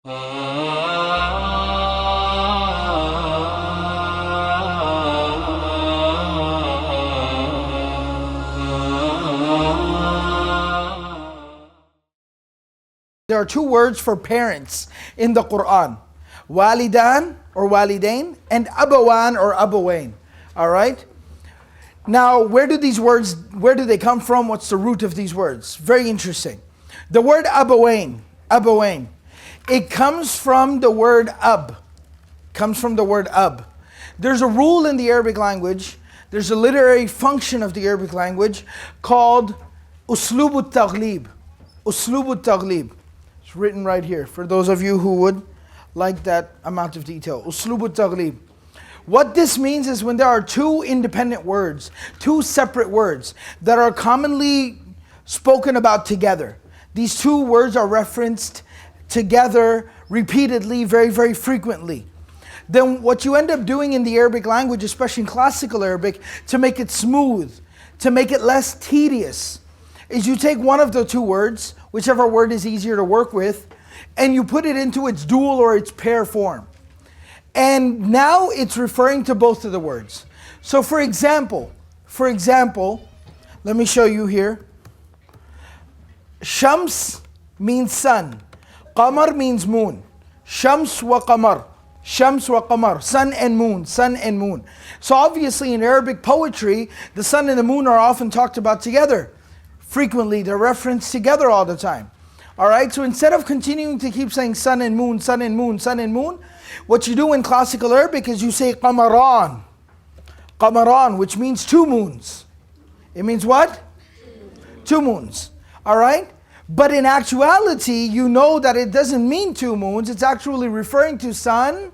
There are two words for parents in the Qur'an. Walidan or walidain and abawan or abawain. All right? Now, where do they come from? What's the root of these words? Very interesting. The word abawain, it comes from the word ab. There's a rule in the Arabic language, there's a literary function of the Arabic language called uslub al-taghlib. It's written right here for those of you who would like that amount of detail. Uslub al-taghlib. What this means is when there are two independent words, two separate words that are commonly spoken about together. These two words are referenced together repeatedly, very, very frequently. Then what you end up doing in the Arabic language, especially in classical Arabic, to make it smooth, to make it less tedious, is you take one of the two words, whichever word is easier to work with, and you put it into its dual or its pair form. And now it's referring to both of the words. So for example, let me show you here. Shams means sun. Qamar means moon. Shams wa qamar. Sun and moon. So obviously in Arabic poetry, the sun and the moon are often talked about together. Frequently, they're referenced together all the time. All right, so instead of continuing to keep saying sun and moon, what you do in classical Arabic is you say qamaran, which means two moons. It means what? Two moons. All right? But in actuality, you know that it doesn't mean two moons. It's actually referring to sun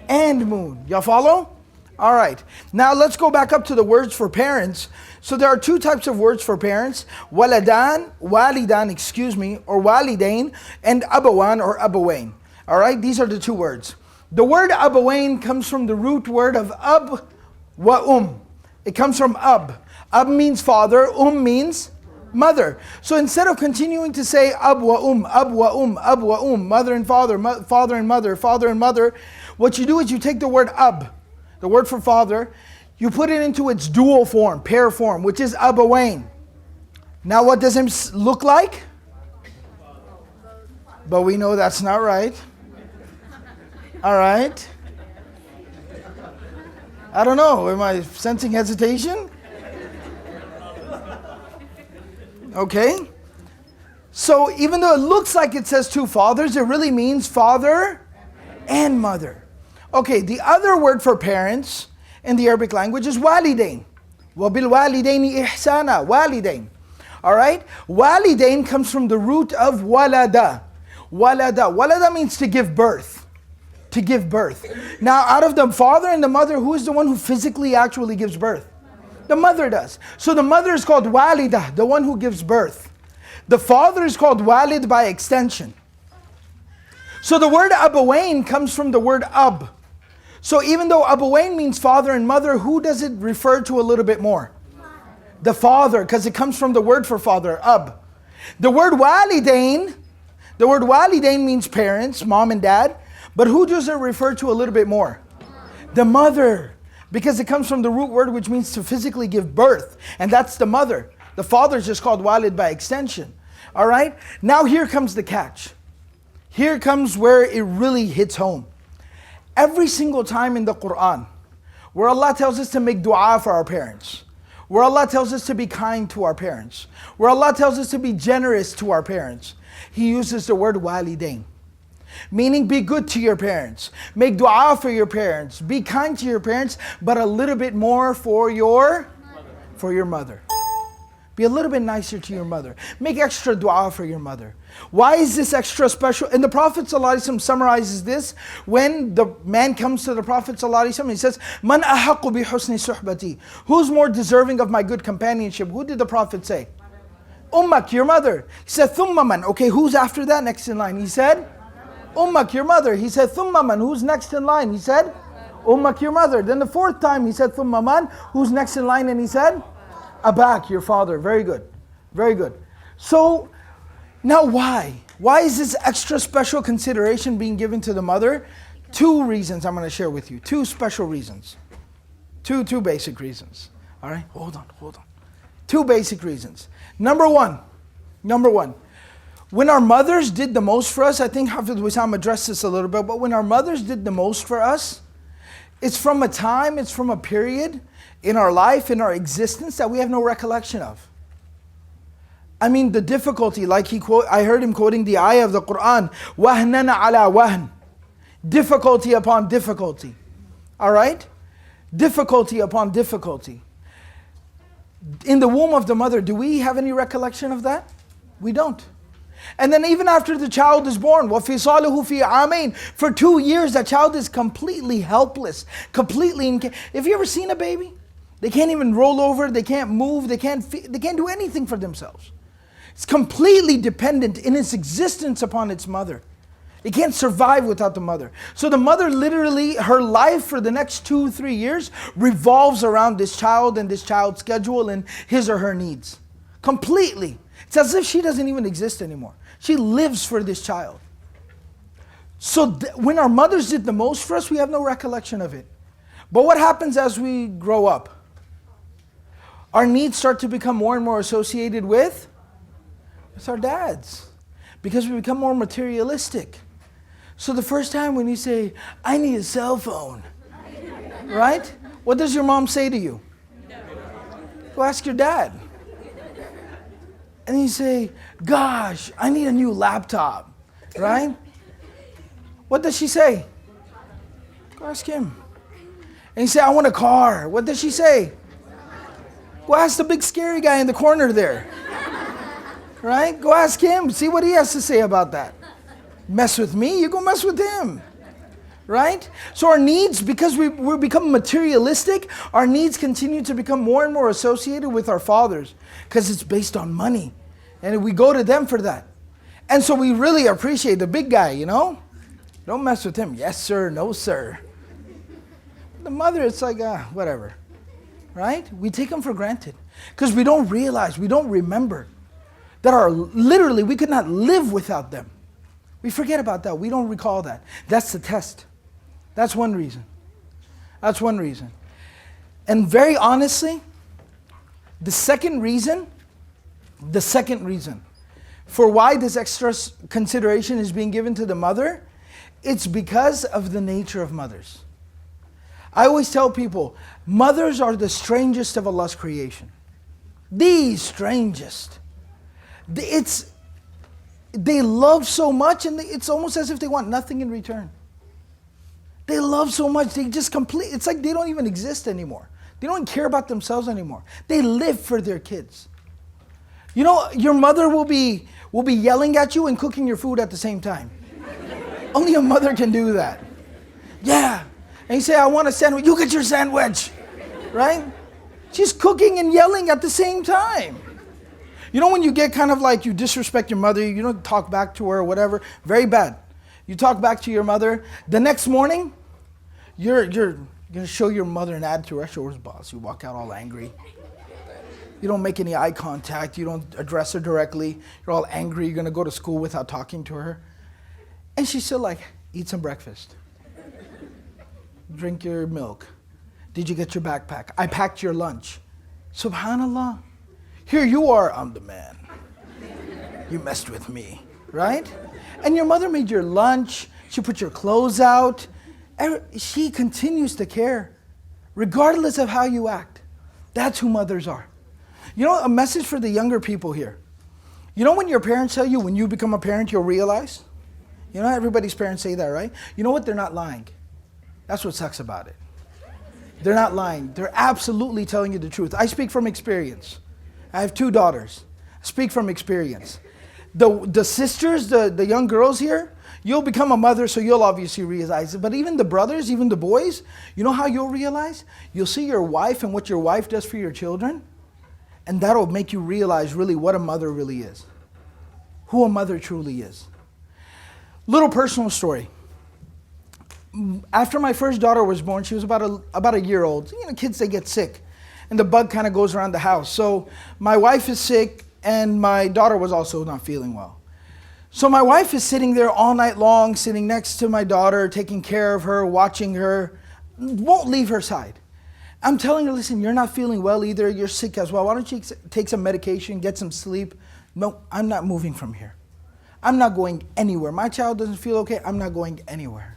and moon. Y'all follow? All right. Now let's go back up to the words for parents. So there are two types of words for parents. Walidan, or walidain, and abawan or abawain. All right? These are the two words. The word abawain comes from the root word of ab wa It comes from ab. Ab means father, means mother. So instead of continuing to say ab wa mother and father, father and mother, what you do is you take the word ab, the word for father, you put it into its dual form, pair form, which is abawain. Now what does it look like? But we know that's not right. All right. I don't know, am I sensing hesitation? Okay. So even though it looks like it says two fathers, it really means father and mother. Okay, the other word for parents in the Arabic language is walidain. وَبِالْوَالِدَيْنِ إِحْسَانًا. Walidain. All right? Walidain comes from the root of walada. Walada means to give birth. Now, out of the father and the mother, who is the one who physically actually gives birth? The mother does. So the mother is called walida, the one who gives birth. The father is called walid by extension. So the word abawain comes from the word ab. So even though abawain means father and mother, who does it refer to a little bit more? The father, because it comes from the word for father, ab. The word walidain means parents, mom and dad. But who does it refer to a little bit more? The mother. Because it comes from the root word which means to physically give birth. And that's the mother. The father is just called walid by extension. All right? Now here comes the catch. Here comes where it really hits home. Every single time in the Qur'an, where Allah tells us to make dua for our parents, where Allah tells us to be kind to our parents, where Allah tells us to be generous to our parents, He uses the word walidain. Meaning be good to your parents. Make dua for your parents. Be kind to your parents, but a little bit more for your mother. Be a little bit nicer to your mother. Make extra dua for your mother. Why is this extra special? And the Prophet ﷺ summarizes this when the man comes to the Prophet ﷺ. He says, Man ahaqqu bi husni suhbati. Who's more deserving of my good companionship? Who did the Prophet say? Ummak, your mother. He said, Thumma man. Okay, who's after that next in line? He said, Ummak, your mother. He said, Thumma man. Who's next in line? He said, Ummak, your mother. Then the fourth time he said, Thumma man. Who's next in line? And he said, Abak, your father. Very good. Very good. So, now why? Why is this extra special consideration being given to the mother? Two reasons I'm going to share with you. Two special reasons. Two basic reasons. All right? Hold on. Two basic reasons. Number one. When our mothers did the most for us, I think Hafiz Wissam addressed this a little bit, but when our mothers did the most for us, it's from a period in our life, in our existence that we have no recollection of. I mean, the difficulty, I heard him quoting the ayah of the Qur'an, وَهْنًا عَلَى وَهْن. Difficulty upon difficulty. All right? Difficulty upon difficulty. In the womb of the mother, do we have any recollection of that? We don't. And then even after the child is born, وَفِصَالُهُ فِي عَامَيْنِ, for 2 years that child is completely helpless, have you ever seen a baby? They can't even roll over, they can't move, they can't do anything for themselves. It's completely dependent in its existence upon its mother. It can't survive without the mother. So the mother literally, her life for the next 2-3 years revolves around this child and this child's schedule and his or her needs. Completely. It's as if she doesn't even exist anymore. She lives for this child. So when our mothers did the most for us, we have no recollection of it. But what happens as we grow up? Our needs start to become more and more associated with our dads. Because we become more materialistic. So the first time when you say, I need a cell phone, right? What does your mom say to you? Go ask your dad. And you say, gosh, I need a new laptop, right? What does she say? Go ask him. And you say, I want a car. What does she say? Go ask the big scary guy in the corner there. Right? Go ask him. See what he has to say about that. Mess with me, you go mess with him. Right? So our needs, because we become materialistic, our needs continue to become more and more associated with our fathers. Because it's based on money. And we go to them for that. And so we really appreciate the big guy, you know? Don't mess with him. Yes, sir. No, sir. The mother, it's like, whatever. Right? We take them for granted. Because we don't realize, we don't remember that literally we could not live without them. We forget about that. We don't recall that. That's the test. That's one reason. And very honestly, the second reason for why this extra consideration is being given to the mother, it's because of the nature of mothers. I always tell people, mothers are the strangest of Allah's creation. The strangest. They love so much and it's almost as if they want nothing in return. They love so much, it's like they don't even exist anymore. They don't care about themselves anymore. They live for their kids. You know, your mother will be yelling at you and cooking your food at the same time. Only a mother can do that. Yeah. And you say, I want a sandwich. You get your sandwich. Right? She's cooking and yelling at the same time. You know when you get kind of like you disrespect your mother, you don't talk back to her or whatever, very bad. You talk back to your mother. The next morning, you're going to show your mother an attitude. I show her boss. You walk out all angry. You don't make any eye contact. You don't address her directly. You're all angry. You're going to go to school without talking to her. And she's still like, eat some breakfast. Drink your milk. Did you get your backpack? I packed your lunch. Subhanallah. Here you are, I'm the man. You messed with me, right? And your mother made your lunch. She put your clothes out. She continues to care, regardless of how you act. That's who mothers are. You know, a message for the younger people here. You know when your parents tell you, when you become a parent, you'll realize? You know, everybody's parents say that, right? You know what? They're not lying. That's what sucks about it. They're not lying. They're absolutely telling you the truth. I speak from experience. I have 2 daughters. I speak from experience. The sisters, the young girls here, you'll become a mother, so you'll obviously realize it. But even the brothers, even the boys, you know how you'll realize? You'll see your wife and what your wife does for your children, and that'll make you realize really what a mother really is. Who a mother truly is. Little personal story. After my first daughter was born, she was about a year old. You know, kids, they get sick. And the bug kind of goes around the house. So my wife is sick and my daughter was also not feeling well. So my wife is sitting there all night long, sitting next to my daughter, taking care of her, watching her, won't leave her side. I'm telling her, listen, you're not feeling well either, you're sick as well. Why don't you take some medication, get some sleep? No, I'm not moving from here. I'm not going anywhere. My child doesn't feel okay, I'm not going anywhere.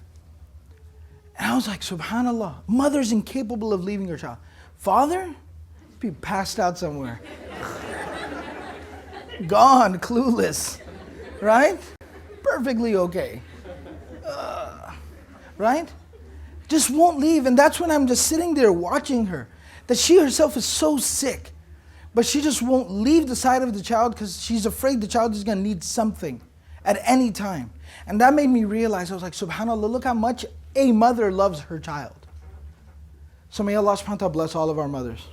And I was like, subhanAllah, mother's incapable of leaving her child. Father, be passed out somewhere. Gone, clueless, right? Perfectly okay. Right? Just won't leave. And that's when I'm just sitting there watching her. That she herself is so sick. But she just won't leave the side of the child because she's afraid the child is going to need something at any time. And that made me realize, I was like, subhanAllah, look how much a mother loves her child. So may Allah subhanahu wa ta'ala bless all of our mothers.